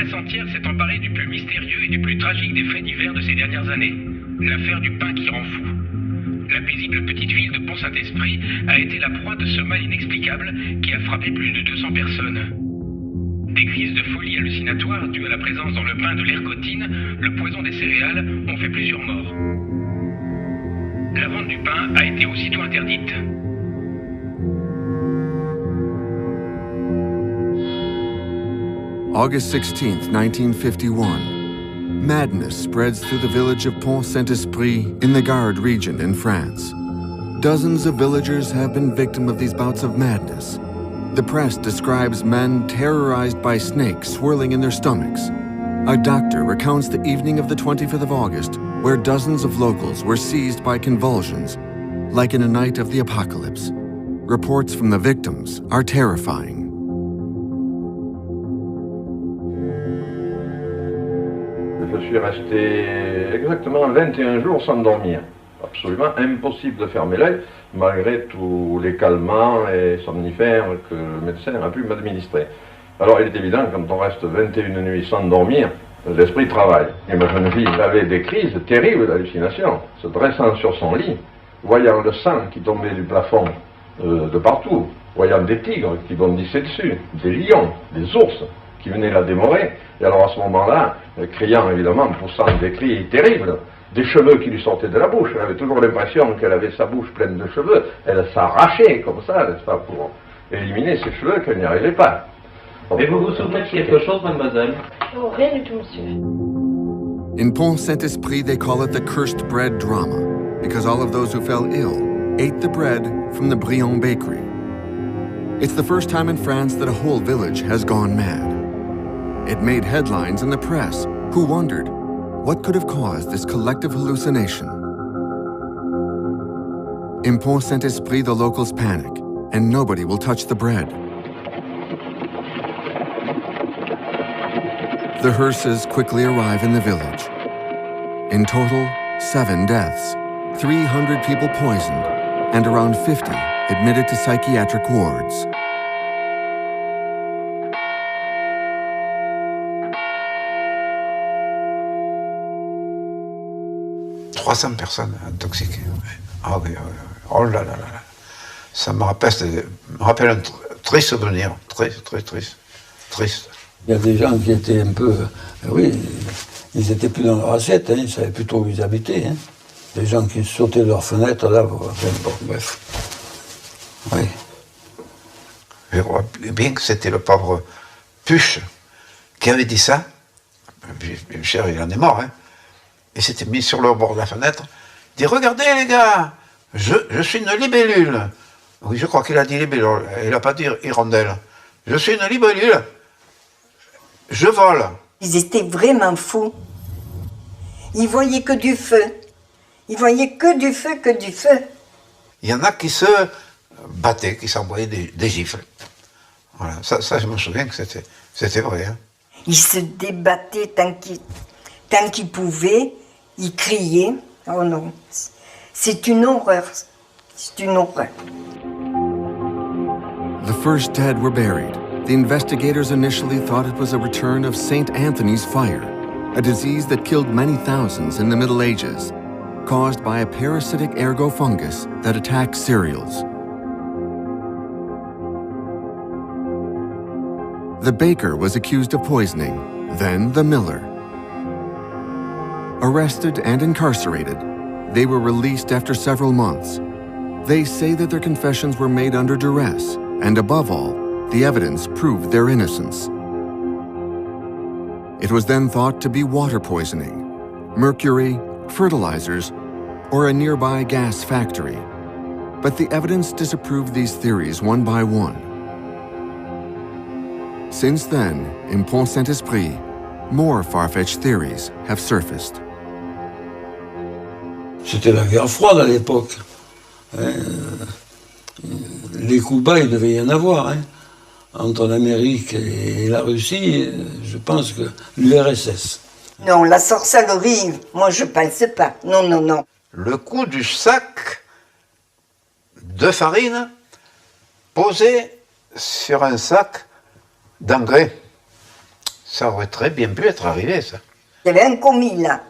presse entière s'est emparée du plus mystérieux et du plus tragique des faits divers de ces dernières années. L'affaire du pain qui rend fou. La paisible petite ville de Pont-Saint-Esprit a été la proie de ce mal inexplicable qui a frappé plus de 200 personnes. Des crises de folie hallucinatoire dues à la présence dans le pain de l'ergotine, le poison des céréales, ont fait plusieurs morts. La vente du pain a été aussitôt interdite. August 16th, 1951. Madness spreads through the village of Pont-Saint-Esprit in the Gard region in France. Dozens of villagers have been victims of these bouts of madness. The press describes men terrorized by snakes swirling in their stomachs. A doctor recounts the evening of the 25th of August, where dozens of locals were seized by convulsions, like in a night of the apocalypse. Reports from the victims are terrifying. Je suis resté exactement 21 jours sans dormir. Absolument impossible de fermer l'œil, malgré tous les calmants et somnifères que le médecin a pu m'administrer. Alors il est évident, quand on reste 21 nuits sans dormir, l'esprit travaille. Et ma jeune fille avait des crises terribles d'hallucination, se dressant sur son lit, voyant le sang qui tombait du plafond de partout, voyant des tigres qui bondissaient dessus, des lions, des ours qui venaient la dévorer. Et alors à ce moment-là, criant évidemment, poussant des cris terribles, des cheveux qui lui sortaient de la bouche. Elle avait toujours l'impression qu'elle avait sa bouche pleine de cheveux. Elle s'arrachait comme ça, n'est-ce pas, pour éliminer ses cheveux, qu'elle n'y arrivait pas. Et vous vous souvenez de quelque chose, mademoiselle? Oh, rien du tout, monsieur. In Pont-Saint-Esprit, they call it the cursed bread drama, because all of those who fell ill ate the bread from the Briand bakery. It's the first time in France that a whole village has gone mad. It made headlines in the press, who wondered, what could have caused this collective hallucination? In Pont-Saint-Esprit, the locals panic, and nobody will touch the bread. The hearses quickly arrive in the village. In total, 7 deaths, 300 people poisoned, and around 50 admitted to psychiatric wards. « 300 personnes intoxiquées. Ah oui, oh là là là là. Ça me rappelle un triste souvenir, très triste. Il y a des gens qui étaient un peu... oui, ils étaient plus dans leur assiette, hein, ils ne savaient plus trop où ils habitaient. Hein. Des gens qui sautaient de leurs fenêtres, là, bref. Oui. Je crois bien que c'était le pauvre Puche qui avait dit ça. Bien cher, il en est mort, hein. Il s'était mis sur le bord de la fenêtre. Il dit, regardez les gars, je suis une libellule. Oui, je crois qu'il a dit libellule, il n'a pas dit hirondelle. Je suis une libellule, je vole. Ils étaient vraiment fous. Ils voyaient que du feu. Ils voyaient que du feu. Il y en a qui se battaient, qui s'envoyaient des gifles. Voilà, ça je me souviens que c'était vrai. Hein. Ils se débattaient tant qu'ils pouvaient. Ils criaient. Oh non, c'est une horreur. C'est une horreur. The first dead were buried. The investigators initially thought it was a return of St. Anthony's fire, a disease that killed many thousands in the Middle Ages, caused by a parasitic ergo fungus that attacks cereals. The baker was accused of poisoning, then the miller. Arrested and incarcerated, they were released after several months. They say that their confessions were made under duress, and above all, the evidence proved their innocence. It was then thought to be water poisoning, mercury, fertilizers, or a nearby gas factory. But the evidence disproved these theories one by one. Since then, in Pont-Saint-Esprit, more far-fetched theories have surfaced. C'était la guerre froide à l'époque. Les coups bas, il devait y en avoir. Hein. Entre l'Amérique et la Russie, je pense que l'URSS. Non, la sorcellerie, moi je pense pas. Non. Le coup du sac de farine posé sur un sac d'engrais. Ça aurait très bien pu être arrivé, ça. Il y avait un commis là.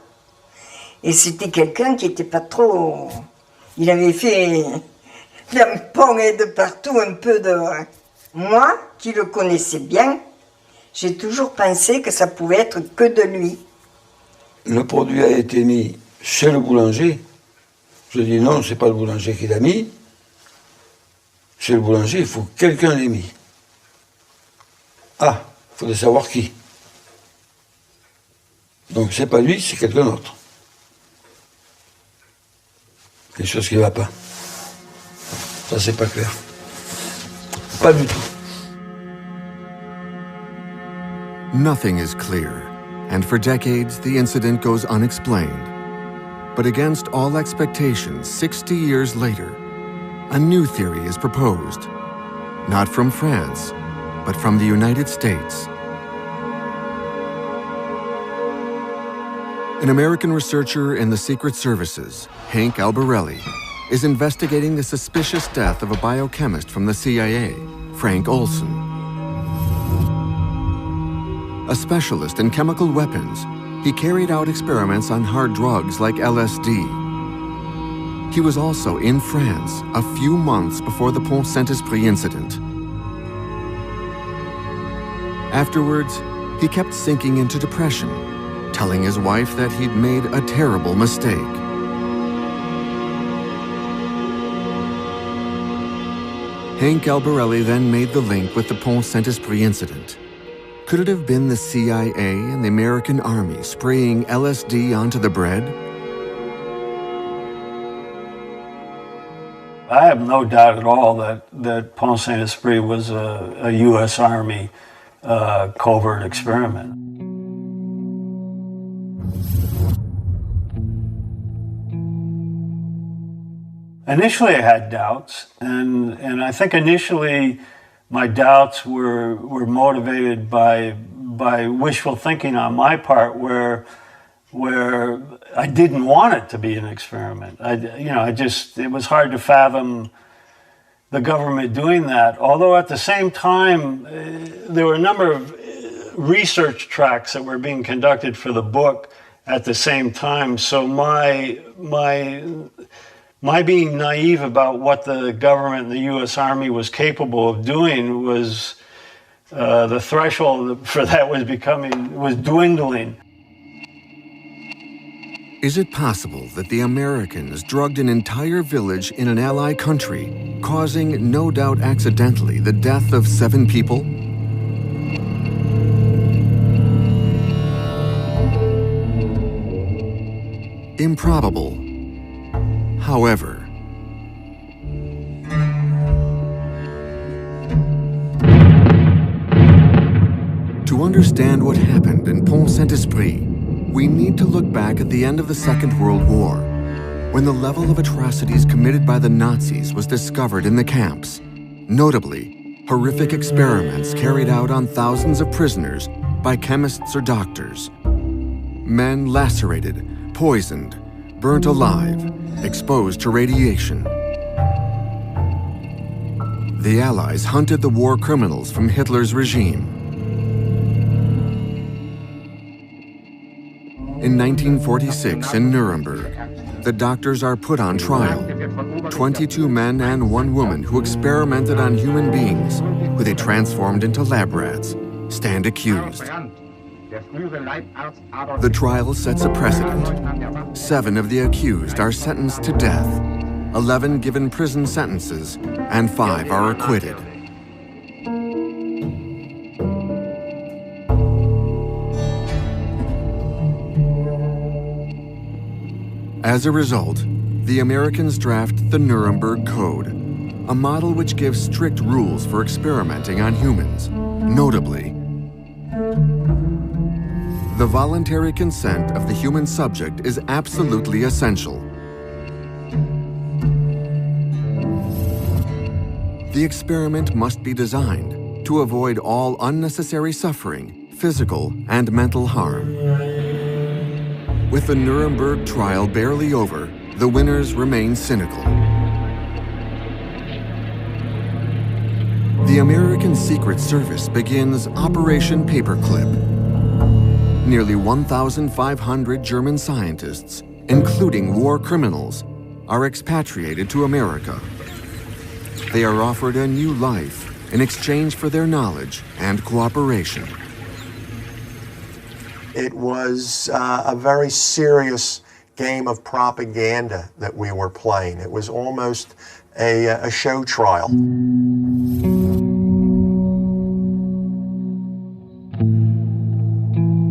Et c'était quelqu'un qui n'était pas trop... Il avait fait tampon et de partout un peu de... Moi, qui le connaissais bien, j'ai toujours pensé que ça pouvait être que de lui. Le produit a été mis chez le boulanger. Je dis non, c'est pas le boulanger qui l'a mis. Chez le boulanger, il faut que quelqu'un l'ait mis. Ah, il faut savoir qui. Donc c'est pas lui, c'est quelqu'un d'autre. Quelque chose qui ne va pas. Ça, c'est pas clair. Pas du tout. Nothing is clear, and for decades the incident goes unexplained. But against all expectations, 60 years later, a new theory is proposed, not from France, but from the United States. An American researcher in the Secret Services, Hank Albarelli, is investigating the suspicious death of a biochemist from the CIA, Frank Olson. A specialist in chemical weapons, he carried out experiments on hard drugs like LSD. He was also in France a few months before the Pont Saint-Esprit incident. Afterwards, he kept sinking into depression, telling his wife that he'd made a terrible mistake. Hank Albarelli then made the link with the Pont Saint-Esprit incident. Could it have been the CIA and the American Army spraying LSD onto the bread? I have no doubt at all that Pont Saint-Esprit was a U.S. Army covert experiment. Initially, I had doubts, and I think initially my doubts were motivated by wishful thinking on my part, where I didn't want it to be an experiment. It was hard to fathom the government doing that. Although at the same time, there were a number of research tracks that were being conducted for the book at the same time. So my being naive about what the government and the U.S. Army was capable of doing was the threshold for that was dwindling. Is it possible that the Americans drugged an entire village in an ally country, causing, no doubt accidentally, the death of 7 people? Improbable. However, to understand what happened in Pont Saint-Esprit, we need to look back at the end of the Second World War, when the level of atrocities committed by the Nazis was discovered in the camps. Notably, horrific experiments carried out on thousands of prisoners by chemists or doctors. Men lacerated, poisoned, burnt alive, exposed to radiation. The Allies hunted the war criminals from Hitler's regime. In 1946, in Nuremberg, the doctors are put on trial. 22 men and 1 woman who experimented on human beings, who they transformed into lab rats, stand accused. The trial sets a precedent. 7 of the accused are sentenced to death, 11 given prison sentences, and 5 are acquitted. As a result, the Americans draft the Nuremberg Code, a model which gives strict rules for experimenting on humans. Notably, the voluntary consent of the human subject is absolutely essential. The experiment must be designed to avoid all unnecessary suffering, physical and mental harm. With the Nuremberg trial barely over, the winners remain cynical. The American Secret Service begins Operation Paperclip, Nearly 1,500 German scientists, including war criminals, are expatriated to America. They are offered a new life in exchange for their knowledge and cooperation. It was a very serious game of propaganda that we were playing. It was almost a show trial.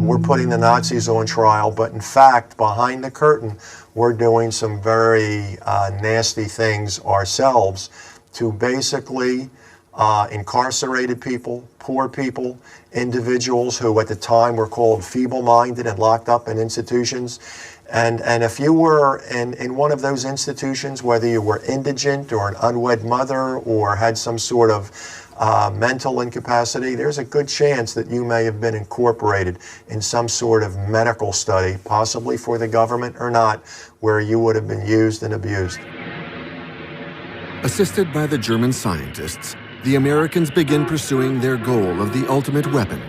We're putting the Nazis on trial, but in fact, behind the curtain, we're doing some very nasty things ourselves to basically incarcerated people, poor people, individuals who at the time were called feeble-minded and locked up in institutions. And if you were in one of those institutions, whether you were indigent or an unwed mother or had some sort of mental incapacity, there's a good chance that you may have been incorporated in some sort of medical study, possibly for the government or not, where you would have been used and abused. Assisted by the German scientists, the Americans begin pursuing their goal of the ultimate weapon,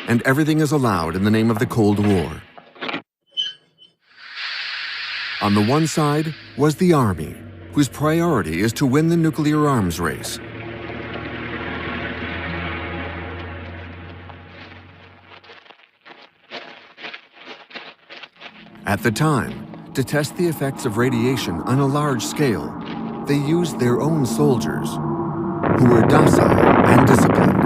and everything is allowed in the name of the Cold War. On the one side was the Army, whose priority is to win the nuclear arms race. At the time, to test the effects of radiation on a large scale, they used their own soldiers, who were docile and disciplined.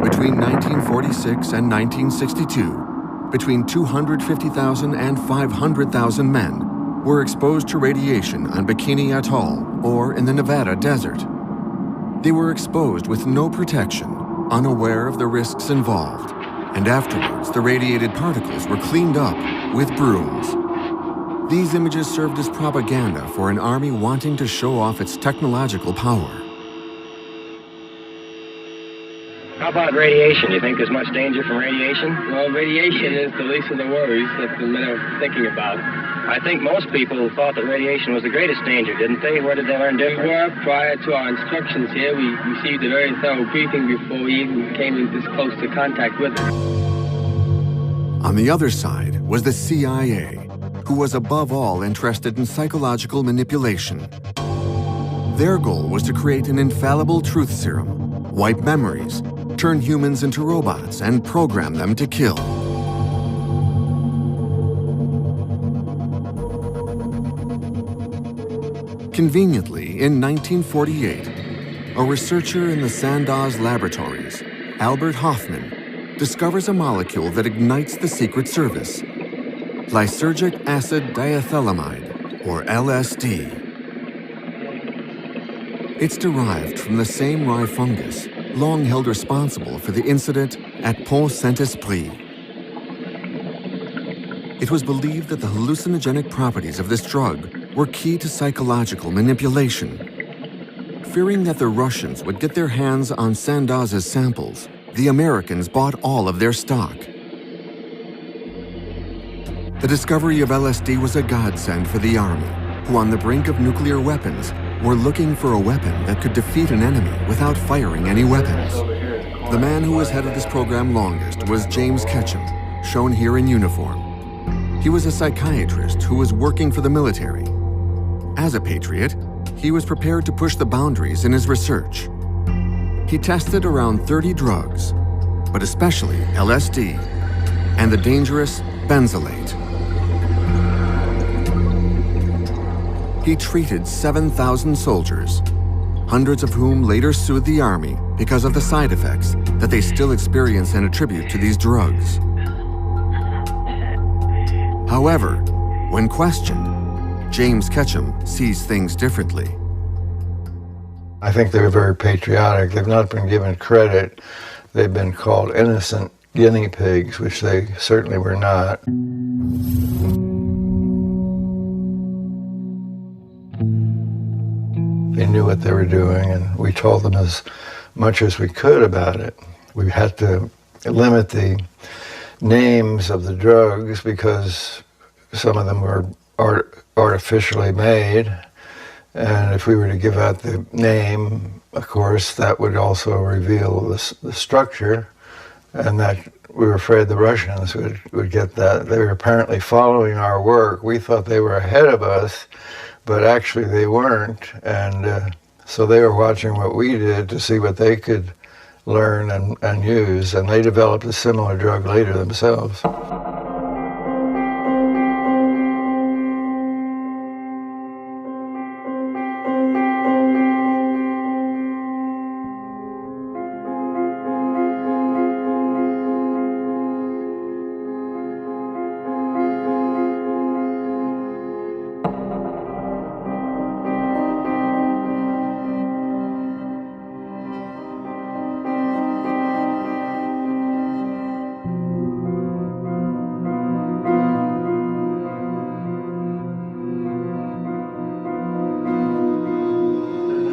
Between 1946 and 1962, between 250,000 and 500,000 men were exposed to radiation on Bikini Atoll or in the Nevada desert. They were exposed with no protection, unaware of the risks involved, and afterwards the radiated particles were cleaned up with brooms. These images served as propaganda for an army wanting to show off its technological power. How about radiation? You think there's much danger from radiation? Well, radiation is the least of the worries that the men are thinking about. I think most people thought that radiation was the greatest danger, didn't they? Where did they learn different? We were, prior to our instructions here, we received a very thorough briefing before we even came in this close to contact with it. On the other side was the CIA, who was above all interested in psychological manipulation. Their goal was to create an infallible truth serum, wipe memories, turn humans into robots, and program them to kill. Conveniently, in 1948, a researcher in the Sandoz laboratories, Albert Hofmann, discovers a molecule that ignites the Secret Service, lysergic acid diethylamide, or LSD. It's derived from the same rye fungus long held responsible for the incident at Pont Saint-Esprit. It was believed that the hallucinogenic properties of this drug were key to psychological manipulation. Fearing that the Russians would get their hands on Sandoz's samples, the Americans bought all of their stock. The discovery of LSD was a godsend for the Army, who on the brink of nuclear weapons were looking for a weapon that could defeat an enemy without firing any weapons. The man who was head of this program longest was James Ketchum, shown here in uniform. He was a psychiatrist who was working for the military. As a patriot, he was prepared to push the boundaries in his research. He tested around 30 drugs, but especially LSD and the dangerous benzolate. He treated 7,000 soldiers, hundreds of whom later sued the Army because of the side effects that they still experience and attribute to these drugs. However, when questioned, James Ketchum sees things differently. I think they were very patriotic. They've not been given credit. They've been called innocent guinea pigs, which they certainly were not. They knew what they were doing, and we told them as much as we could about it. We had to limit the names of the drugs because some of them were artificially made, and if we were to give out the name, of course, that would also reveal the structure, and that we were afraid the Russians would get that. They were apparently following our work. We thought they were ahead of us, but actually they weren't. And so they were watching what we did to see what they could learn and use, and they developed a similar drug later themselves.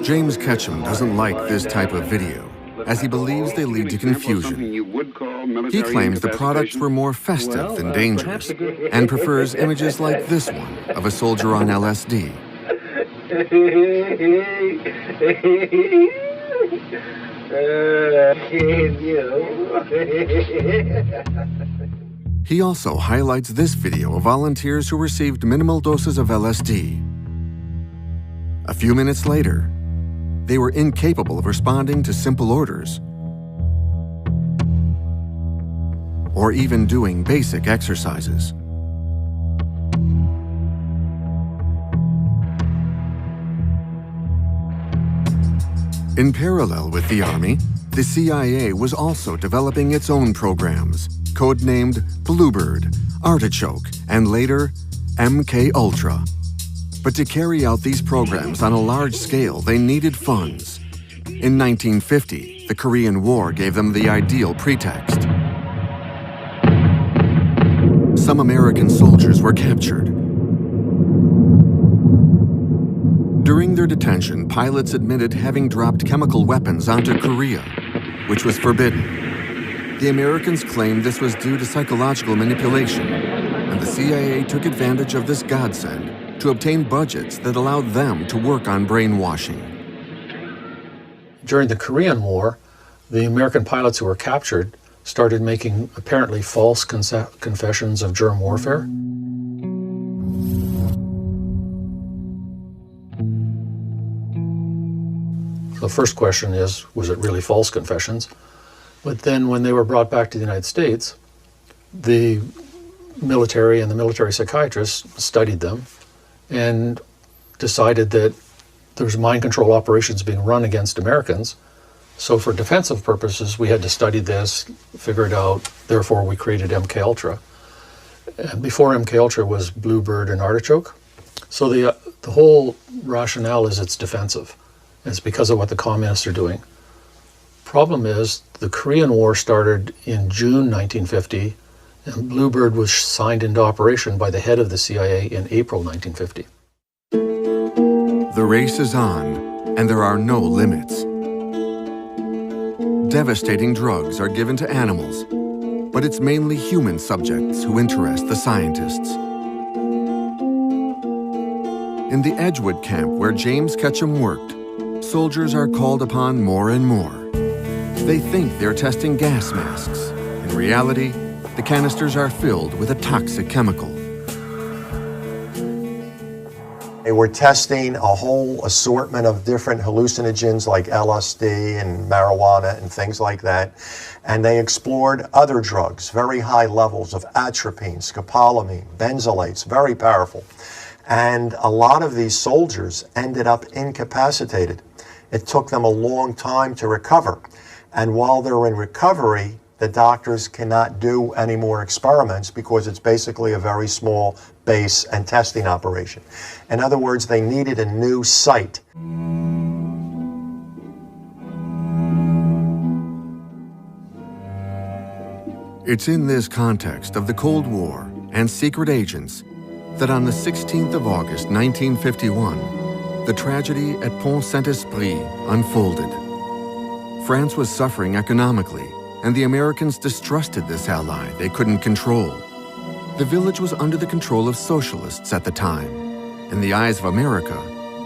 James Ketchum doesn't like this type of video, as he believes they lead to confusion. He claims the products were more festive than dangerous, and prefers images like this one of a soldier on LSD. He also highlights this video of volunteers who received minimal doses of LSD. A few minutes later, they were incapable of responding to simple orders or even doing basic exercises. In parallel with the Army, the CIA was also developing its own programs, codenamed Bluebird, Artichoke, and later MK Ultra. But to carry out these programs on a large scale, they needed funds. In 1950, the Korean War gave them the ideal pretext. Some American soldiers were captured. During their detention, pilots admitted having dropped chemical weapons onto Korea, which was forbidden. The Americans claimed this was due to psychological manipulation, and the CIA took advantage of this godsend to obtain budgets that allowed them to work on brainwashing. During the Korean War, the American pilots who were captured started making apparently false confessions of germ warfare. The first question is, was it really false confessions? But then when they were brought back to the United States, the military and the military psychiatrists studied them and decided that there was mind control operations being run against Americans. So for defensive purposes, we had to study this, figure it out, therefore we created MK Ultra. And before MK Ultra was Bluebird and Artichoke. So the whole rationale is it's defensive. It's because of what the communists are doing. Problem is, the Korean War started in June 1950, and Bluebird was signed into operation by the head of the CIA in April 1950. The race is on, and there are no limits. Devastating drugs are given to animals, but it's mainly human subjects who interest the scientists. In the Edgewood camp where James Ketchum worked, soldiers are called upon more and more. They think they're testing gas masks. In reality, the canisters are filled with a toxic chemical. They were testing a whole assortment of different hallucinogens like LSD and marijuana and things like that. And they explored other drugs, very high levels of atropine, scopolamine, benzoates, very powerful. And a lot of these soldiers ended up incapacitated. It took them a long time to recover. And while they're in recovery, the doctors cannot do any more experiments because it's basically a very small base and testing operation. In other words, they needed a new site. It's in this context of the Cold War and secret agents that on the 16th of August, 1951, the tragedy at Pont Saint-Esprit unfolded. France was suffering economically, and the Americans distrusted this ally they couldn't control. The village was under the control of socialists at the time. In the eyes of America,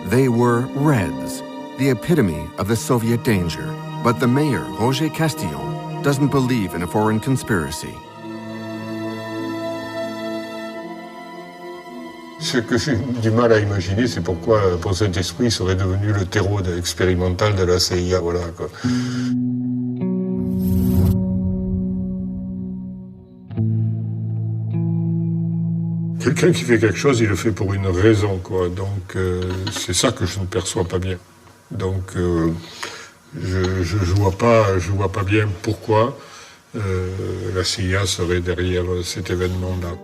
they were Reds, the epitome of the Soviet danger. But the mayor, Roger Castillon, doesn't believe in a foreign conspiracy. Ce que j'ai du mal à imaginer, c'est pourquoi Pont Saint-Esprit serait devenu le terreau expérimental de la CIA. Voilà, quoi. Quelqu'un qui fait quelque chose, il le fait pour une raison, quoi. Donc c'est ça que je ne perçois pas bien. Donc je vois pas bien pourquoi la CIA serait derrière cet événement-là.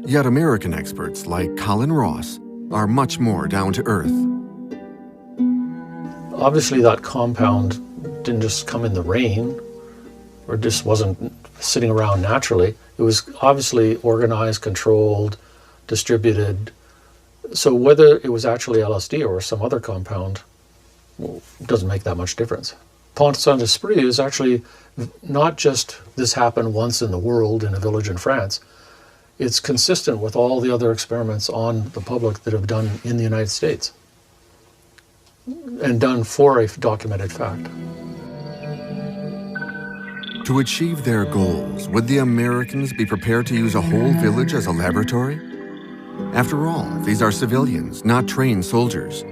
Yet American experts like Colin Ross are much more down to earth. Obviously that compound didn't just come in the rain, or just wasn't sitting around naturally. It was obviously organized, controlled, distributed. So whether it was actually LSD or some other compound, well, doesn't make that much difference. Pont Saint-Esprit is actually not just this happened once in the world in a village in France. It's consistent with all the other experiments on the public that have done in the United States and done for a documented fact. To achieve their goals, would the Americans be prepared to use a whole village as a laboratory? After all, these are civilians, not trained soldiers.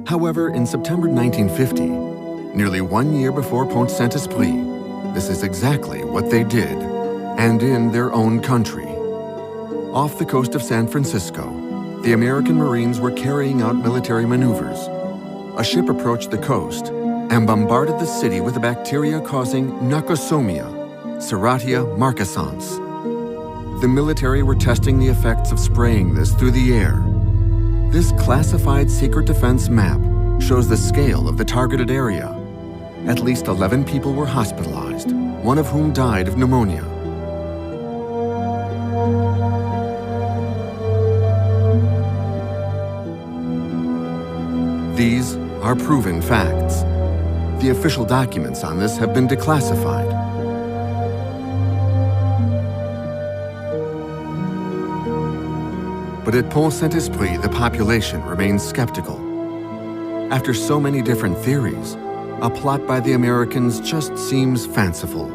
However, in September 1950, nearly 1 year before Pont Saint-Esprit, this is exactly what they did, and in their own country. Off the coast of San Francisco, the American Marines were carrying out military maneuvers. A ship approached the coast and bombarded the city with a bacteria causing Noxosomia, Serratia marcescens. The military were testing the effects of spraying this through the air. This classified secret defense map shows the scale of the targeted area. At least 11 people were hospitalized, one of whom died of pneumonia. These are proven facts. The official documents on this have been declassified. But at Pont Saint-Esprit, the population remains skeptical. After so many different theories, a plot by the Americans just seems fanciful.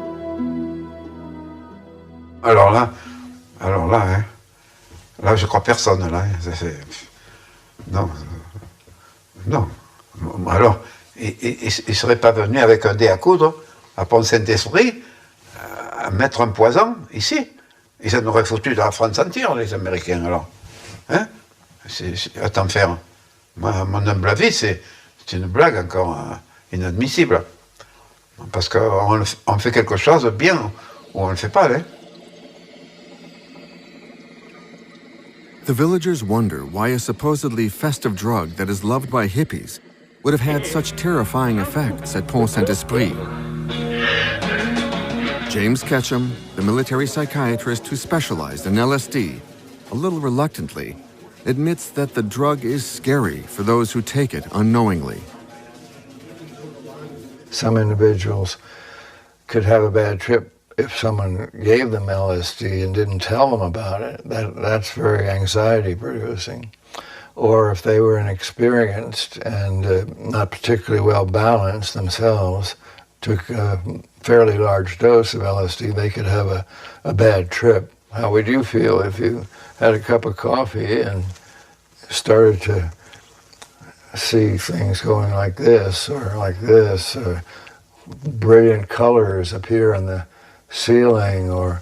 Alors là, hein. Là, je crois personne, là. Non. Alors, ils ne seraient pas venus avec un dé à coudre à Pont Saint-Esprit à mettre un poison ici. Ils en auraient foutu dans la France entière, les Américains, alors. Hein? À t'en faire. Moi, à mon humble avis, c'est une blague encore inadmissible. Parce qu'on fait quelque chose bien ou on ne le fait pas, hein? The villagers wonder why a supposedly festive drug that is loved by hippies would have had such terrifying effects at Pont Saint-Esprit. James Ketchum, the military psychiatrist who specialized in LSD, a little reluctantly, admits that the drug is scary for those who take it unknowingly. Some individuals could have a bad trip if someone gave them LSD and didn't tell them about it. That's very anxiety producing. Or if they were inexperienced and not particularly well balanced themselves, took a fairly large dose of LSD, they could have a bad trip. How would you feel if you had a cup of coffee and started to see things going like this, or brilliant colors appear on the ceiling, or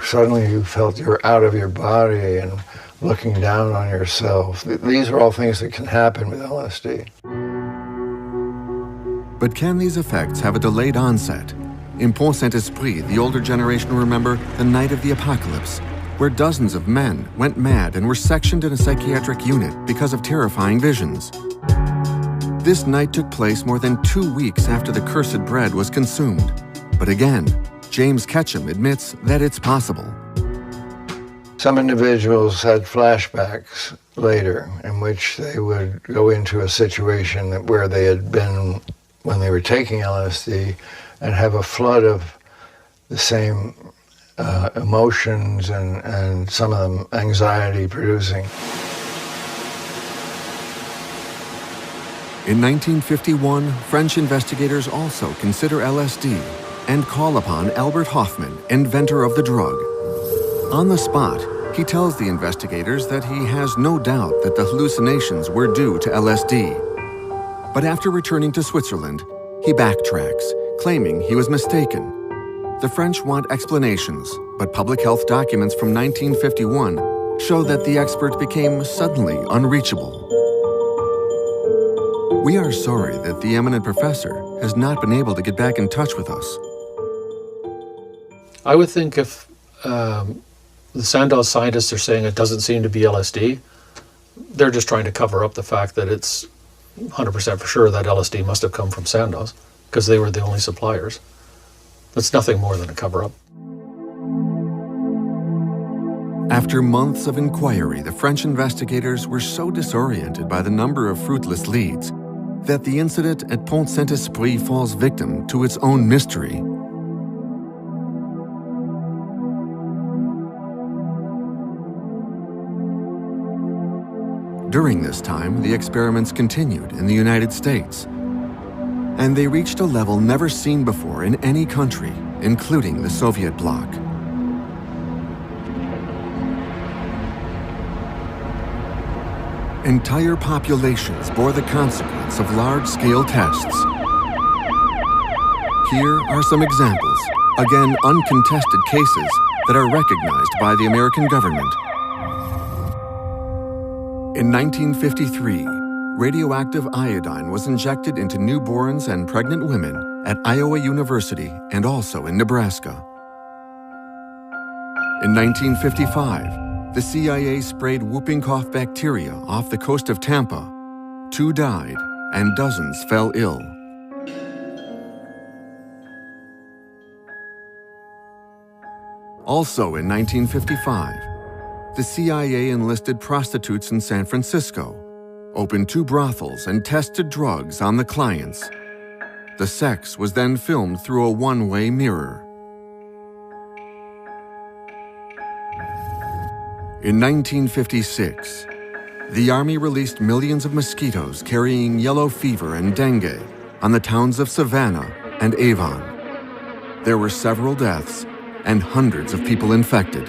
suddenly you felt you're out of your body and looking down on yourself? These are all things that can happen with LSD. But can these effects have a delayed onset? In Pont Saint-Esprit, the older generation will remember the night of the apocalypse, where dozens of men went mad and were sectioned in a psychiatric unit because of terrifying visions. This night took place more than 2 weeks after the cursed bread was consumed. But again, James Ketchum admits that it's possible. Some individuals had flashbacks later in which they would go into a situation where they had been when they were taking LSD and have a flood of the same emotions and some of them anxiety producing. In 1951, French investigators also consider LSD and call upon Albert Hofmann, inventor of the drug. On the spot, he tells the investigators that he has no doubt that the hallucinations were due to LSD. But after returning to Switzerland, he backtracks, claiming he was mistaken. The French want explanations, but public health documents from 1951 show that the expert became suddenly unreachable. We are sorry that the eminent professor has not been able to get back in touch with us. I would think if the Sandoz scientists are saying it doesn't seem to be LSD, they're just trying to cover up the fact that it's 100% for sure that LSD must have come from Sandoz, because they were the only suppliers. That's nothing more than a cover-up. After months of inquiry, the French investigators were so disoriented by the number of fruitless leads that the incident at Pont Saint-Esprit falls victim to its own mystery. During this time, the experiments continued in the United States, and they reached a level never seen before in any country, including the Soviet bloc. Entire populations bore the consequence of large-scale tests. Here are some examples, again uncontested cases that are recognized by the American government. In 1953, radioactive iodine was injected into newborns and pregnant women at Iowa University and also in Nebraska. In 1955, the CIA sprayed whooping cough bacteria off the coast of Tampa. 2 died and dozens fell ill. Also in 1955, the CIA enlisted prostitutes in San Francisco, opened 2 brothels, and tested drugs on the clients. The sex was then filmed through a one-way mirror. In 1956, the Army released millions of mosquitoes carrying yellow fever and dengue on the towns of Savannah and Avon. There were several deaths and hundreds of people infected.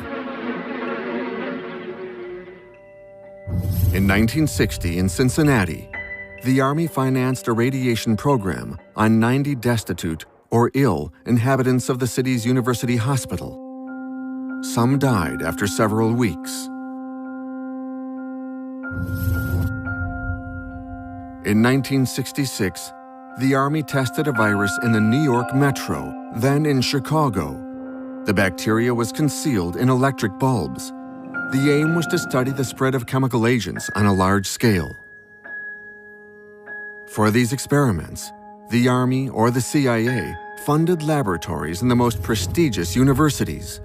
In 1960, in Cincinnati, the Army financed a radiation program on 90 destitute or ill inhabitants of the city's university hospital. Some died after several weeks. In 1966, the Army tested a virus in the New York Metro, then in Chicago. The bacteria was concealed in electric bulbs. The aim was to study the spread of chemical agents on a large scale. For these experiments, the Army or the CIA funded laboratories in the most prestigious universities: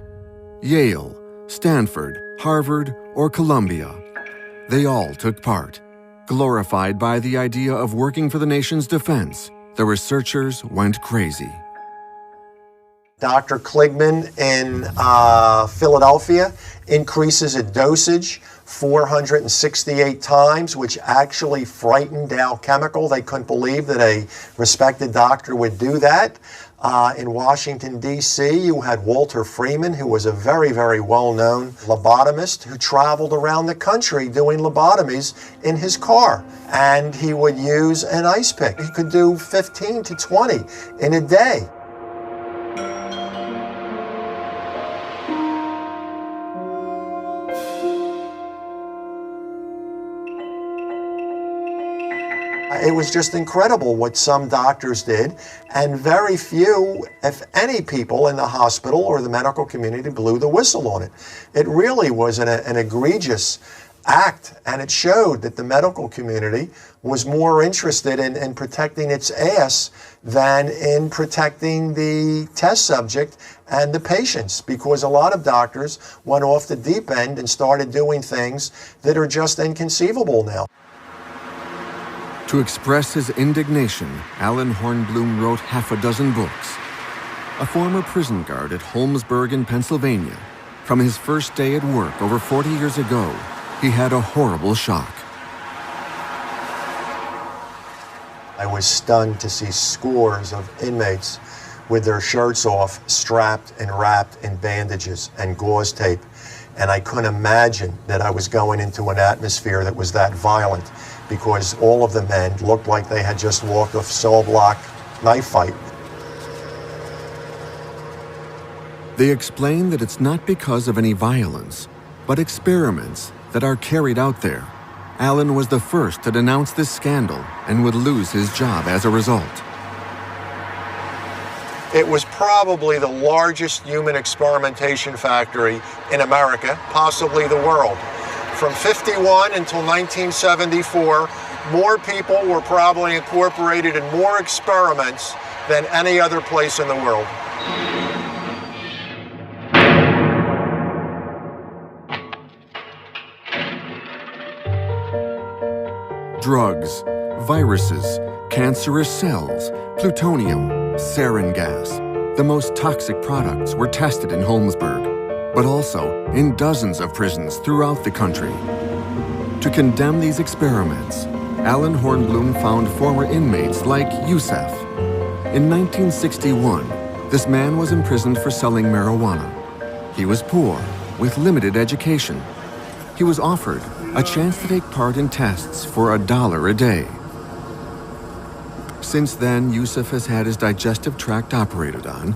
Yale, Stanford, Harvard, or Columbia. They all took part. Glorified by the idea of working for the nation's defense, the researchers went crazy. Dr. Kligman in Philadelphia increases a dosage 468 times, which actually frightened Dow Chemical. They couldn't believe that a respected doctor would do that. In Washington, D.C., you had Walter Freeman, who was a very, very well-known lobotomist who traveled around the country doing lobotomies in his car. And he would use an ice pick. He could do 15 to 20 in a day. It was just incredible what some doctors did, and very few, if any, people in the hospital or the medical community blew the whistle on it. It really was an egregious act, and it showed that the medical community was more interested in protecting its ass than in protecting the test subject and the patients, because a lot of doctors went off the deep end and started doing things that are just inconceivable now. To express his indignation, Alan Hornblum wrote half a dozen books. A former prison guard at Holmesburg in Pennsylvania, from his first day at work over 40 years ago, he had a horrible shock. I was stunned to see scores of inmates with their shirts off, strapped and wrapped in bandages and gauze tape. And I couldn't imagine that I was going into an atmosphere that was that violent, because all of the men looked like they had just walked a cell block knife fight. They explain that it's not because of any violence, but experiments that are carried out there. Allen was the first to denounce this scandal and would lose his job as a result. It was probably the largest human experimentation factory in America, possibly the world. From 51 until 1974, more people were probably incorporated in more experiments than any other place in the world. Drugs, viruses, cancerous cells, plutonium, sarin gas. The most toxic products were tested in Holmesburg, but also in dozens of prisons throughout the country. To condemn these experiments, Allen Hornblum found former inmates like Yusef. In 1961, this man was imprisoned for selling marijuana. He was poor, with limited education. He was offered a chance to take part in tests for $1 a day. Since then, Yusef has had his digestive tract operated on.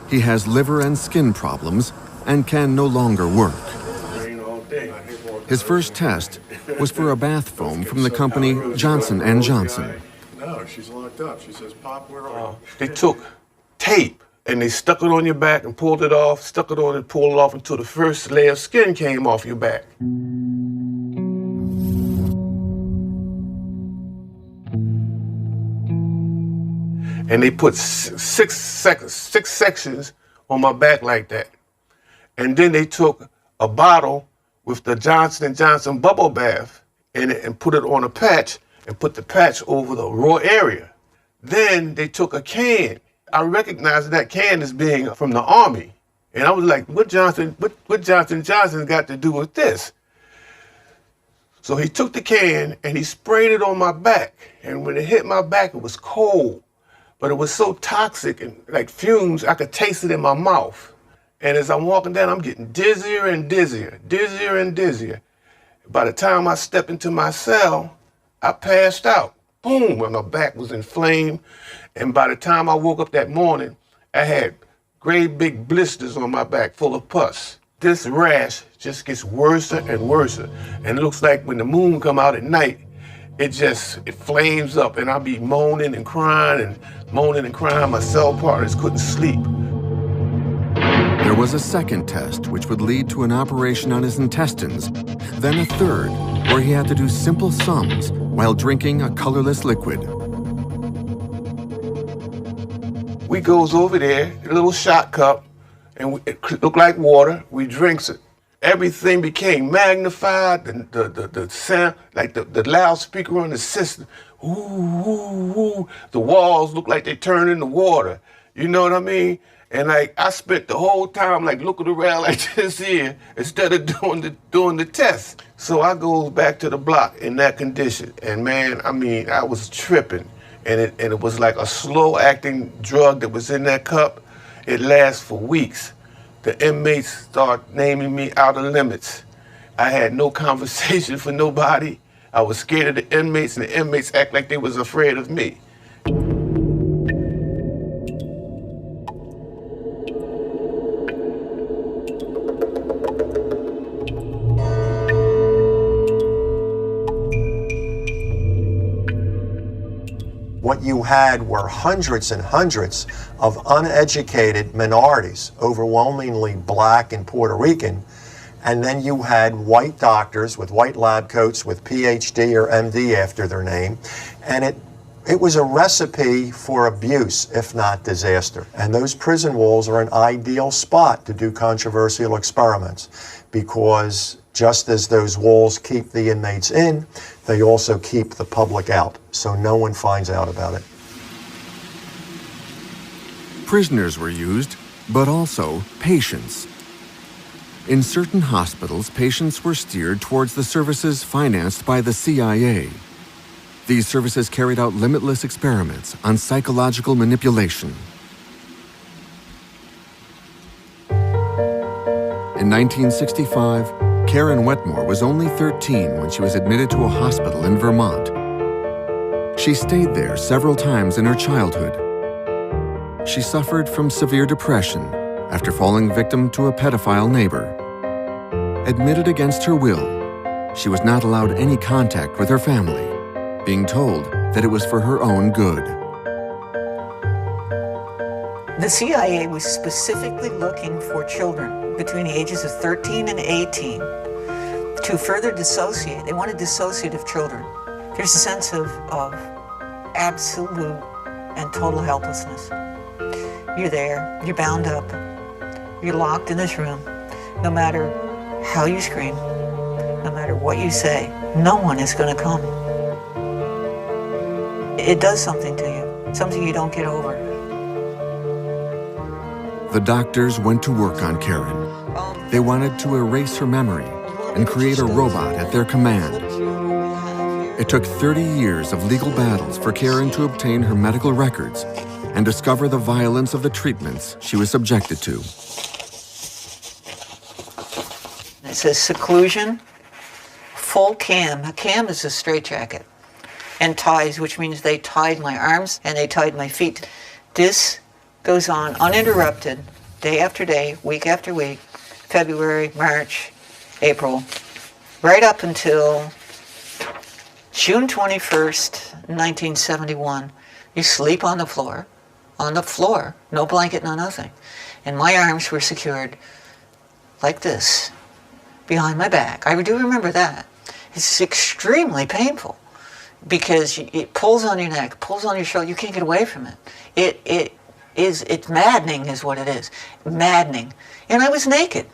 He has liver and skin problems and can no longer work. His first test was for a bath foam from the company Johnson & Johnson. No, she's locked up. She says, Pop, where are you? They took tape and they stuck it on your back and pulled it off, stuck it on and pulled it off until the first layer of skin came off your back. And they put six sections on my back like that. And then they took a bottle with the Johnson & Johnson bubble bath in it and put it on a patch and put the patch over the raw area. Then they took a can. I recognized that can as being from the Army. And I was like, what Johnson Johnson got to do with this? So he took the can and he sprayed it on my back. And when it hit my back, it was cold. But it was so toxic and like fumes, I could taste it in my mouth. And as I'm walking down, I'm getting dizzier and dizzier, dizzier and dizzier. By the time I stepped into my cell, I passed out. Boom, and my back was inflamed. And by the time I woke up that morning, I had great big blisters on my back full of pus. This rash just gets worse and worse. And it looks like when the moon come out at night, it flames up and I'll be moaning and crying. My cell partners couldn't sleep. There was a second test which would lead to an operation on his intestines, then a third where he had to do simple sums while drinking a colorless liquid. We goes over there, a little shot cup, and it looked like water. We drinks it. Everything became magnified, the sound, like the loudspeaker on the system. Ooh, ooh, ooh. The walls look like they turned into water. You know what I mean? And like I spent the whole time like looking around like this here instead of doing the test. So I goes back to the block in that condition. And man, I mean, I was tripping. And it was like a slow acting drug that was in that cup. It lasts for weeks. The inmates start naming me out of limits. I had no conversation for nobody. I was scared of the inmates, and the inmates act like they was afraid of me. What you had were hundreds and hundreds of uneducated minorities, overwhelmingly black and Puerto Rican, and then you had white doctors with white lab coats with PhD or MD after their name, and it was a recipe for abuse, if not disaster. And those prison walls are an ideal spot to do controversial experiments, because just as those walls keep the inmates in, they also keep the public out, so no one finds out about it. Prisoners were used, but also patients. In certain hospitals, patients were steered towards the services financed by the CIA. These services carried out limitless experiments on psychological manipulation. In 1965, Karen Wetmore was only 13 when she was admitted to a hospital in Vermont. She stayed there several times in her childhood. She suffered from severe depression after falling victim to a pedophile neighbor. Admitted against her will, she was not allowed any contact with her family, being told that it was for her own good. The CIA was specifically looking for children between the ages of 13 and 18 to further dissociate. They wanted dissociative children. There's a sense of absolute and total helplessness. You're there, you're bound up, you're locked in this room. No matter how you scream, no matter what you say, no one is going to come. It does something to you, something you don't get over. The doctors went to work on Karen. They wanted to erase her memory and create a robot at their command. It took 30 years of legal battles for Karen to obtain her medical records and discover the violence of the treatments she was subjected to. It says seclusion, full cam. A cam is a straitjacket. And ties, which means they tied my arms and they tied my feet. This goes on uninterrupted, day after day, week after week, February, March, April, right up until June 21st, 1971. You sleep on the floor, no blanket, no nothing. And my arms were secured like this, behind my back. I do remember that. It's extremely painful because it pulls on your neck, pulls on your shoulder. You can't get away from it. It's maddening is what it is. Maddening. And I was naked.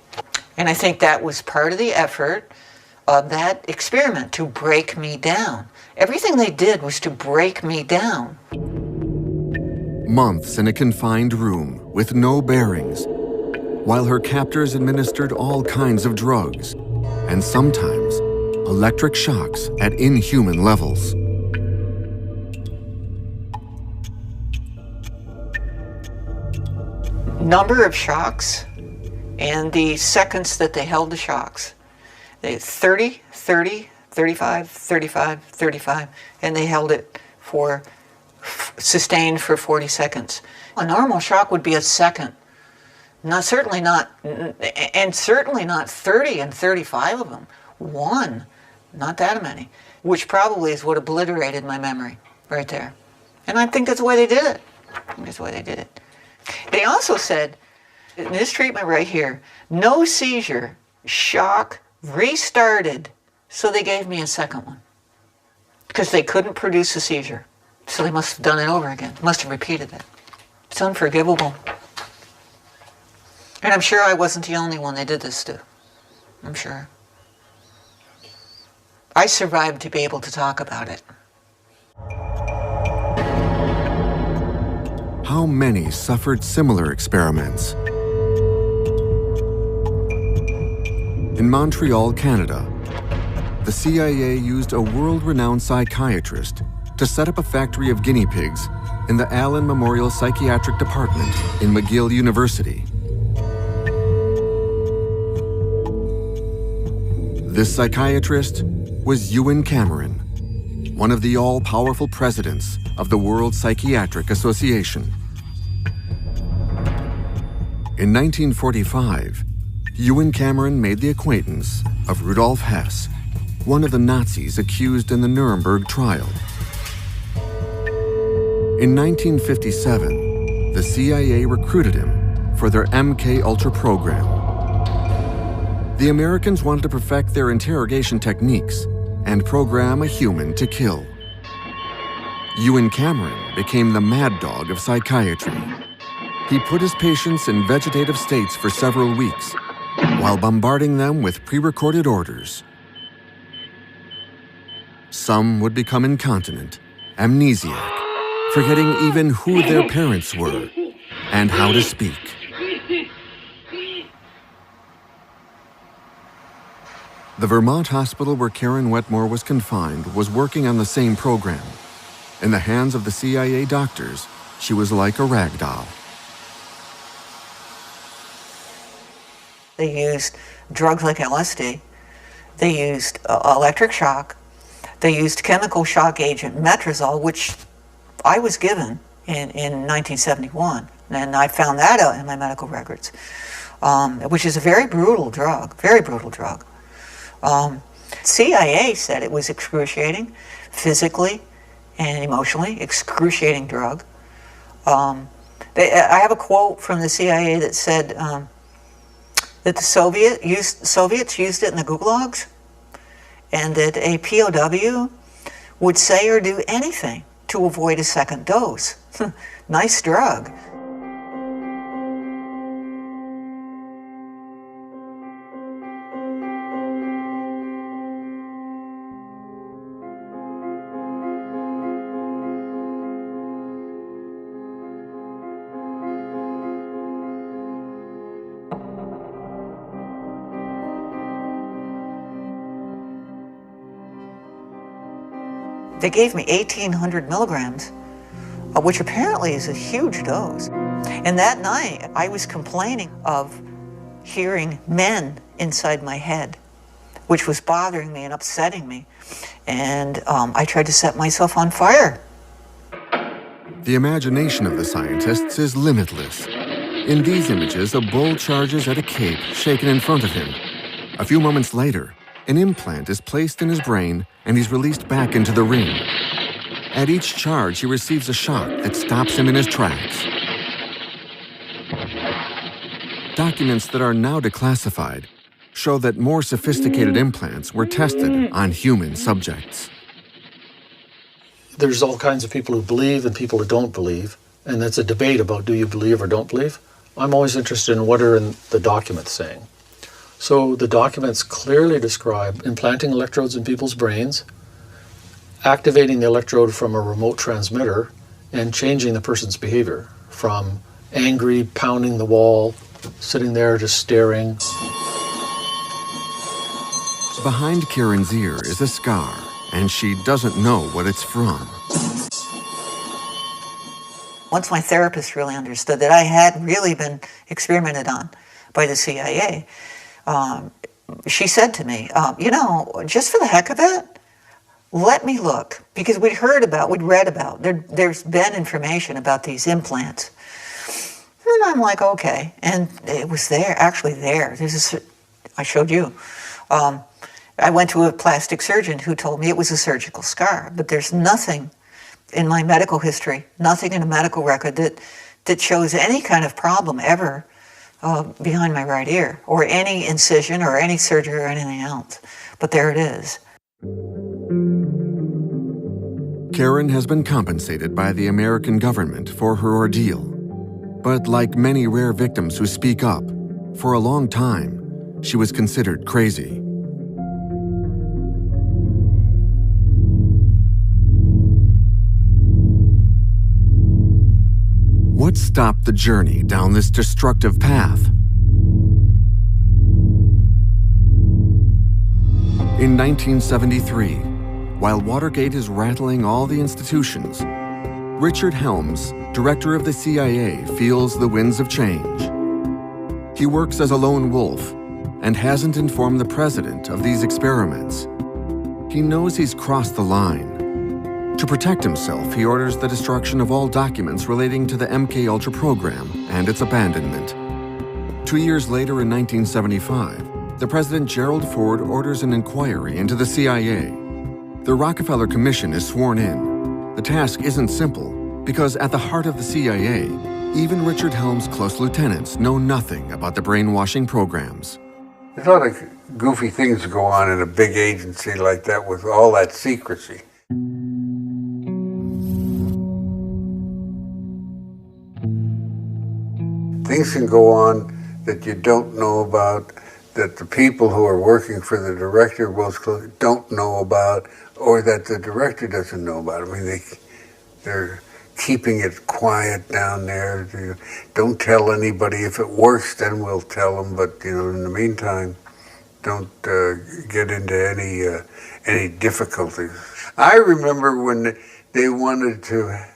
And I think that was part of the effort of that experiment, to break me down. Everything they did was to break me down. Months in a confined room with no bearings, while her captors administered all kinds of drugs, and sometimes electric shocks at inhuman levels. Number of shocks and the seconds that they held the shocks. They 30, 30, 35, 35, 35, and they held it for, sustained for 40 seconds. A normal shock would be a second. Certainly not 30 and 35 of them. One, not that many, which probably is what obliterated my memory right there. And I think that's the way they did it. That's the way they did it. They also said, in this treatment right here, no seizure, shock, restarted. So they gave me a second one because they couldn't produce a seizure. So they must have done it over again, must have repeated it. It's unforgivable. And I'm sure I wasn't the only one they did this to. I'm sure. I survived to be able to talk about it. How many suffered similar experiments? In Montreal, Canada, the CIA used a world-renowned psychiatrist to set up a factory of guinea pigs in the Allen Memorial Psychiatric Department in McGill University. This psychiatrist was Ewen Cameron, one of the all-powerful presidents of the World Psychiatric Association. In 1945, Ewen Cameron made the acquaintance of Rudolf Hess, one of the Nazis accused in the Nuremberg trial. In 1957, the CIA recruited him for their MK-Ultra program. The Americans wanted to perfect their interrogation techniques and program a human to kill. Ewen Cameron became the mad dog of psychiatry. He put his patients in vegetative states for several weeks while bombarding them with pre-recorded orders. Some would become incontinent, amnesiac, forgetting even who their parents were and how to speak. The Vermont hospital where Karen Wetmore was confined was working on the same program. In the hands of the CIA doctors, she was like a rag doll. They used drugs like LSD. They used electric shock. They used chemical shock agent Metrazol, which I was given in 1971. And I found that out in my medical records, which is a very brutal drug, very brutal drug. CIA said it was excruciating, physically and emotionally, excruciating drug. I have a quote from the CIA that said that the Soviets used it in the gulags, and that a POW would say or do anything to avoid a second dose. Nice drug. They gave me 1,800 milligrams, which apparently is a huge dose. And that night, I was complaining of hearing men inside my head, which was bothering me and upsetting me. And I tried to set myself on fire. The imagination of the scientists is limitless. In these images, a bull charges at a cape shaken in front of him. A few moments later, an implant is placed in his brain and he's released back into the ring. At each charge, he receives a shock that stops him in his tracks. Documents that are now declassified show that more sophisticated implants were tested on human subjects. There's all kinds of people who believe and people who don't believe, and that's a debate about do you believe or don't believe. I'm always interested in what are the documents saying. So the documents clearly describe implanting electrodes in people's brains, activating the electrode from a remote transmitter, and changing the person's behavior from angry, pounding the wall, sitting there just staring. Behind Karen's ear is a scar, and she doesn't know what it's from. Once my therapist really understood that I had really been experimented on by the CIA, she said to me, you know, just for the heck of it, let me look. Because we'd read about, there's been information about these implants. And I'm like, okay. And it was there, actually there. I showed you. I went to a plastic surgeon who told me it was a surgical scar, but there's nothing in my medical history, nothing in a medical record that shows any kind of problem ever behind my right ear, or any incision or any surgery or anything else. But there it is. Karen has been compensated by the American government for her ordeal. But like many rare victims who speak up, for a long time, she was considered crazy. What stopped the journey down this destructive path? In 1973, while Watergate is rattling all the institutions, Richard Helms, director of the CIA, feels the winds of change. He works as a lone wolf and hasn't informed the president of these experiments. He knows he's crossed the line. To protect himself, he orders the destruction of all documents relating to the MKUltra program and its abandonment. 2 years later, in 1975, the President Gerald Ford orders an inquiry into the CIA. The Rockefeller Commission is sworn in. The task isn't simple, because at the heart of the CIA, even Richard Helms' close lieutenants know nothing about the brainwashing programs. There's a lot of goofy things that go on in a big agency like that with all that secrecy. Things can go on that you don't know about, that the people who are working for the director most closely don't know about, or that the director doesn't know about. I mean, they're keeping it quiet down there. Don't tell anybody. If it works, then we'll tell them. But, you know, in the meantime, don't get into any difficulties. I remember when they wanted to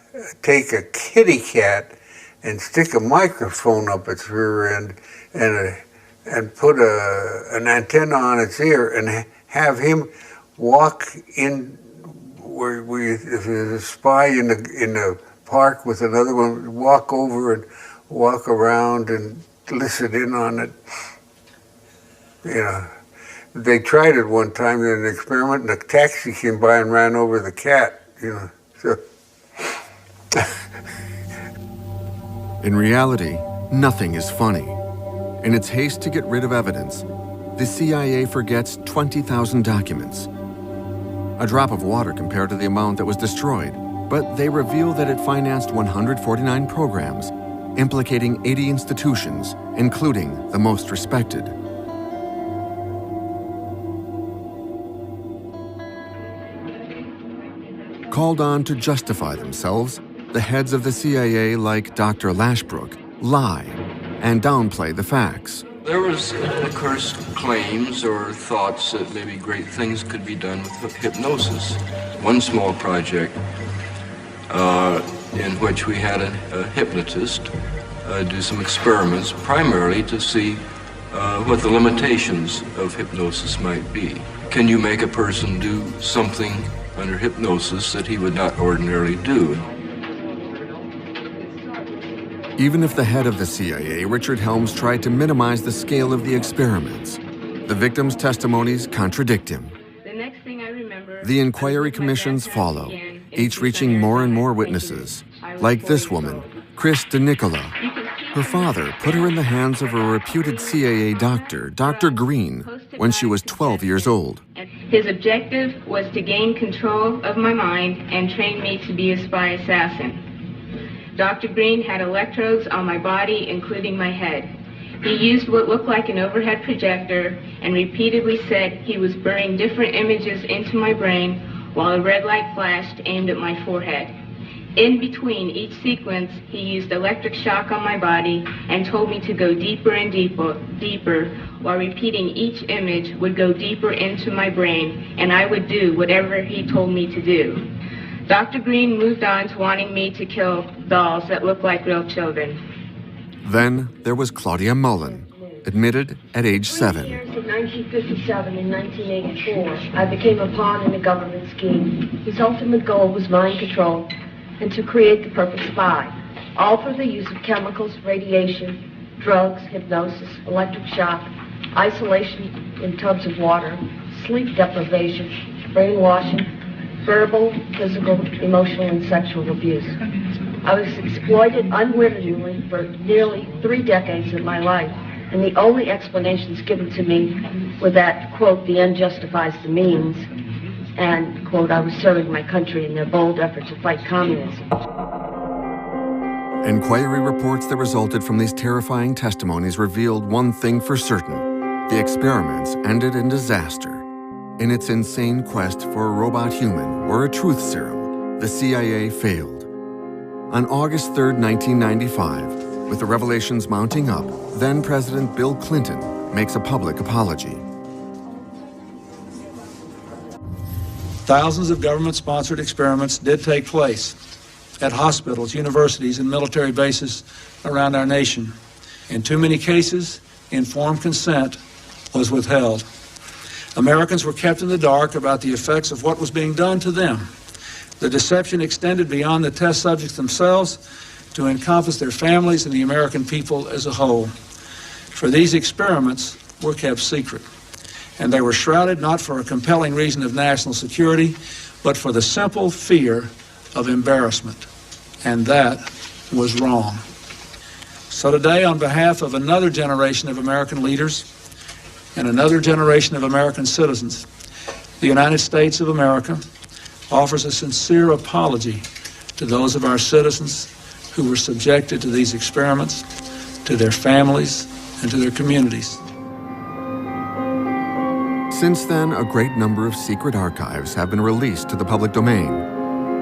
take a kitty cat and stick a microphone up its rear end and put an antenna on its ear and have him walk in where if there's a spy in the park with another one, walk over and walk around and listen in on it. You know, they tried it one time in an experiment, and a taxi came by and ran over the cat. You know, so. In reality, nothing is funny. In its haste to get rid of evidence, the CIA forgets 20,000 documents. A drop of water compared to the amount that was destroyed, but they reveal that it financed 149 programs, implicating 80 institutions, including the most respected. Called on to justify themselves, the heads of the CIA, like Dr. Lashbrook, lie and downplay the facts. There was, of course, claims or thoughts that maybe great things could be done with hypnosis. One small project in which we had a hypnotist do some experiments, primarily to see what the limitations of hypnosis might be. Can you make a person do something under hypnosis that he would not ordinarily do? Even if the head of the CIA, Richard Helms, tried to minimize the scale of the experiments, the victims' testimonies contradict him. The inquiry commissions follow, each reaching more and more witnesses, like this woman, Chris DeNicola. Her father put her in the hands of a reputed CIA doctor, Dr. Green, when she was 12 years old. His objective was to gain control of my mind and train me to be a spy assassin. Dr. Green had electrodes on my body, including my head. He used what looked like an overhead projector and repeatedly said he was burning different images into my brain while a red light flashed aimed at my forehead. In between each sequence, he used electric shock on my body and told me to go deeper and deeper, while repeating each image would go deeper into my brain, and I would do whatever he told me to do. Dr. Green moved on to wanting me to kill dolls that looked like real children. Then there was Claudia Mullen, admitted at age 7. In 1957 and 1984, I became a pawn in a government scheme whose ultimate goal was mind control and to create the perfect spy, all through the use of chemicals, radiation, drugs, hypnosis, electric shock, isolation in tubs of water, sleep deprivation, brainwashing, verbal, physical, emotional, and sexual abuse. I was exploited unwittingly for nearly 3 decades of my life, and the only explanations given to me were that, quote, the end justifies the means, and, quote, I was serving my country in their bold effort to fight communism. Inquiry reports that resulted from these terrifying testimonies revealed one thing for certain: the experiments ended in disaster. In its insane quest for a robot human or a truth serum, the CIA failed. On August 3, 1995, with the revelations mounting up, then-President Bill Clinton makes a public apology. Thousands of government-sponsored experiments did take place at hospitals, universities, and military bases around our nation. In too many cases, informed consent was withheld. Americans were kept in the dark about the effects of what was being done to them. The deception extended beyond the test subjects themselves to encompass their families and the American people as a whole. For these experiments were kept secret, and they were shrouded not for a compelling reason of national security, but for the simple fear of embarrassment. And that was wrong. So today, on behalf of another generation of American leaders and another generation of American citizens, the United States of America offers a sincere apology to those of our citizens who were subjected to these experiments, to their families, and to their communities. Since then, a great number of secret archives have been released to the public domain.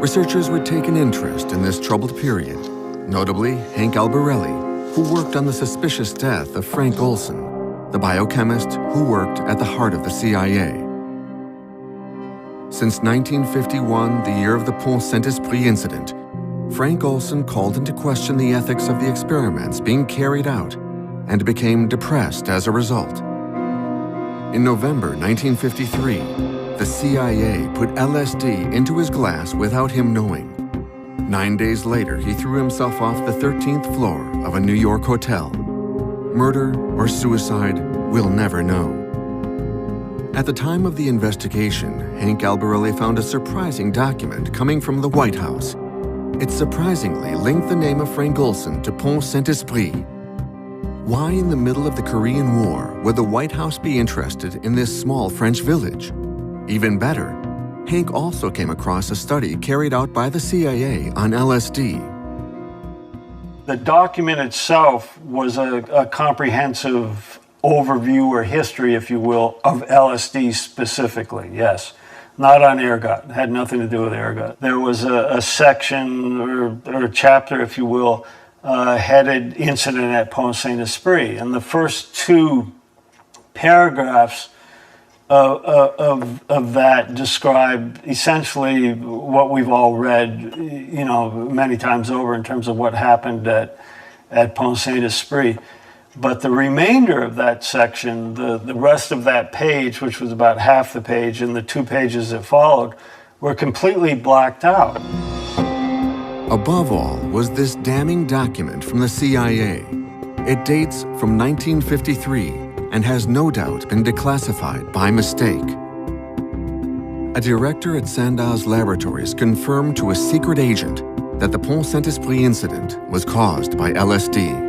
Researchers would take an interest in this troubled period, notably Hank Albarelli, who worked on the suspicious death of Frank Olson, the biochemist who worked at the heart of the CIA. Since 1951, the year of the Pont Saint-Esprit incident, Frank Olson called into question the ethics of the experiments being carried out and became depressed as a result. In November 1953, the CIA put LSD into his glass without him knowing. 9 days later, he threw himself off the 13th floor of a New York hotel. Murder or suicide, we'll never know. At the time of the investigation, Hank Albarelli found a surprising document coming from the White House. It surprisingly linked the name of Frank Olson to Pont Saint-Esprit. Why in the middle of the Korean War would the White House be interested in this small French village? Even better, Hank also came across a study carried out by the CIA on LSD. The document itself was a comprehensive overview or history, if you will, of LSD specifically, yes. Not on ergot, it had nothing to do with ergot. There was a section or a chapter, if you will, headed Incident at Pont Saint-Esprit. And the first two paragraphs of that describe essentially what we've all read, you know, many times over in terms of what happened at Pont Saint-Esprit. But the remainder of that section, the rest of that page, which was about half the page, and the 2 pages that followed, were completely blacked out. Above all was this damning document from the CIA. It dates from 1953 and has no doubt been declassified by mistake. A director at Sandoz Laboratories confirmed to a secret agent that the Pont Saint-Esprit incident was caused by LSD.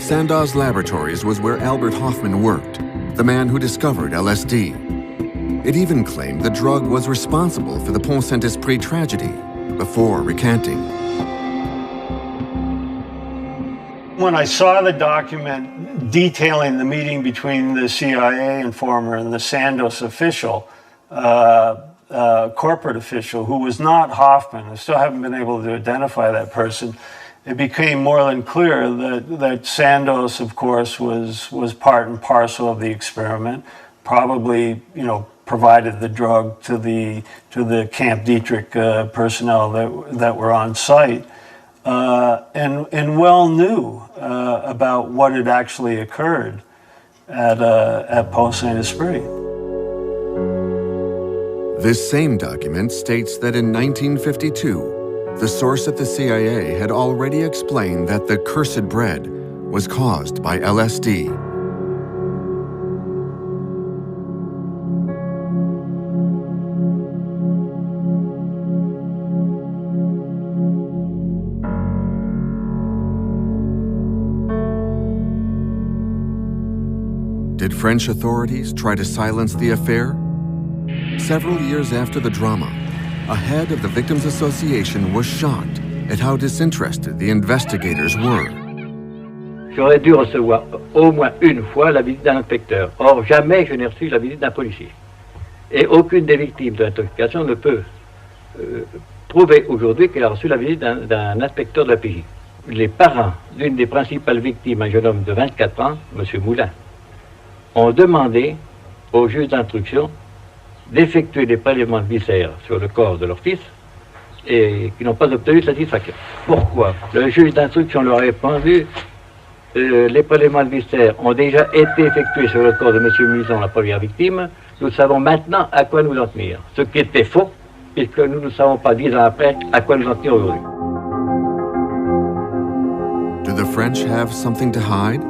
Sandoz Laboratories was where Albert Hofmann worked, the man who discovered LSD. It even claimed the drug was responsible for the Pont Saint-Esprit tragedy, before recanting. When I saw the document detailing the meeting between the CIA informer and the Sandoz official, corporate official, who was not Hofmann, I still haven't been able to identify that person, it became more than clear that Sandoz, of course, was part and parcel of the experiment, probably, you know, provided the drug to the Camp Dietrich personnel that were on site, and well knew about what had actually occurred at Pont Saint-Esprit. This same document states that in 1952, the source at the CIA had already explained that the cursed bread was caused by LSD. Did French authorities try to silence the affair? Several years after the drama, a head of the Victims Association was shocked at how disinterested the investigators were. J'aurais dû recevoir au moins une fois la visite d'un inspecteur. Or, jamais je n'ai reçu la visite d'un policier. Et aucune des victimes de l'intoxication ne peut prouver aujourd'hui qu'elle a reçu la visite d'un inspecteur de la PJ. Les parents d'une des principales victimes, un jeune homme de 24 ans, M. Moulin, ont demandé au juge d'instruction d'effectuer des prélèvements de viscères sur le corps de leur fils et qui n'ont pas obtenu satisfaction. Pourquoi? Le juge d'instruction leur a répondu les prélèvements de viscères ont déjà été effectués sur le corps de M. Muison, la première victime. Nous savons maintenant à quoi nous en tenir. Ce qui était faux, puisque nous ne savons pas 10 ans après à quoi nous en tenir aujourd'hui. Do the French have something to hide?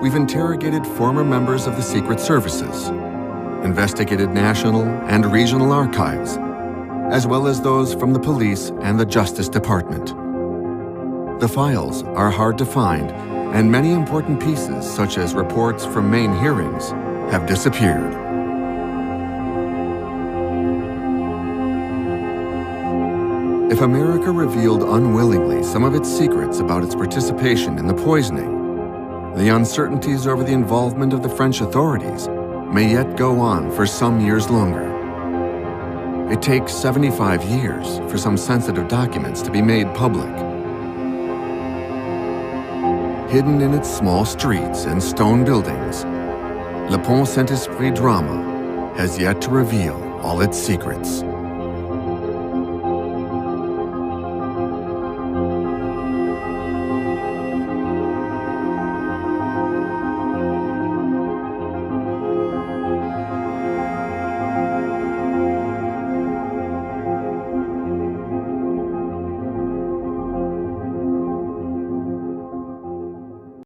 We've interrogated former members of the secret services, investigated national and regional archives, as well as those from the police and the Justice Department. The files are hard to find, and many important pieces, such as reports from main hearings, have disappeared. If America revealed unwillingly some of its secrets about its participation in the poisoning, the uncertainties over the involvement of the French authorities may yet go on for some years longer. it takes 75 years for some sensitive documents to be made public. Hidden in its small streets and stone buildings, Le Pont Saint-Esprit drama has yet to reveal all its secrets.